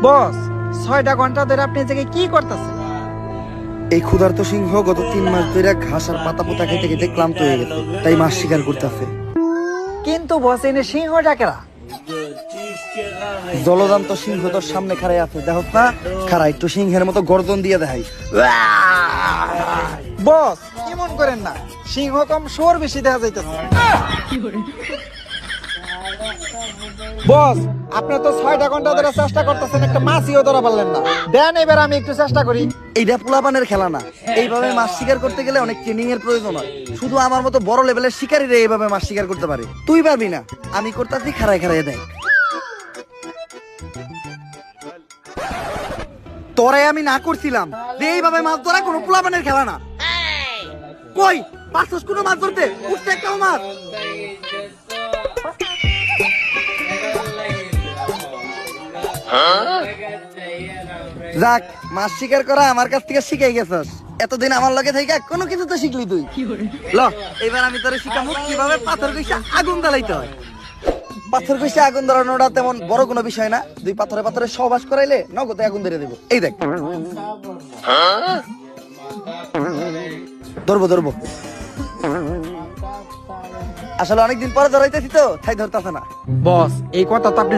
বস 6টা ঘন্টা ধরে আপনি জায়গায় কি করতেছেন? এই ক্ষুধার্ত সিংহ গত 3 মাস ধরে ঘাস আর পাতা পোতা খেতে খেতে ক্লান্ত হয়ে গেছে, তাই মাছ শিকার করতেছে। কিন্তু বস এনে সিংহ ডাকেরা। জলদান্ত সিংহ তোর সামনে খাড়াই আছে, দেখো না? খাড়া একটু সিংহের মতো গর্জন দিয়ে দেখাই। বস কেমন করেন না, সিংহ কম শোর বেশি দেখা যাইতেছে। বস আপনি তো 6টা ঘন্টা ধরে চেষ্টা করতেছেন, একটা মাছিও ধরা পারলেন না। দেন এবার আমি একটু চেষ্টা করি। এইটা পোলাপানের খেলা না, এইভাবে মাছ শিকার করতে গেলে অনেক ট্রেনিং এর প্রয়োজন হয়। শুধু আমার মতো বড় লেভেলের শিকারীরা এইভাবে মাছ শিকার করতে পারে, তুই পারবি না। আমি করতেছি, খাড়ায় খাড়ায় দেখ। তোরে আমি না করছিলাম যে এইভাবে মাছ ধরা কোনো পোলাপানের খেলা না। কই পাঁচশ কোনো মাছ ধরতে উঠতে একটাও মাছ। যাক, মাছ শিকার করা আমার কাছ থেকে শিখাই গেছস। এতদিন আমার লগে থেকে কোনো কিছু তো শিখলি তুই। ল এবার আমি তোরে শিখাবো কিভাবে পাথর কইসা আগুন জ্বালাইতে হয়। পাথর কইসা আগুন ধরানোটা তেমন বড় কোনো বিষয় না, দুই পাথরে পাথরে সহবাস করাইলে নগদে আগুন ধরে দেবো। এই দেখ, ধরবো ধরবো। আসলে অনেকদিন পরে ধরাইতেছি তো তাই ধরতেছে না। বস এই কথা তো আপনি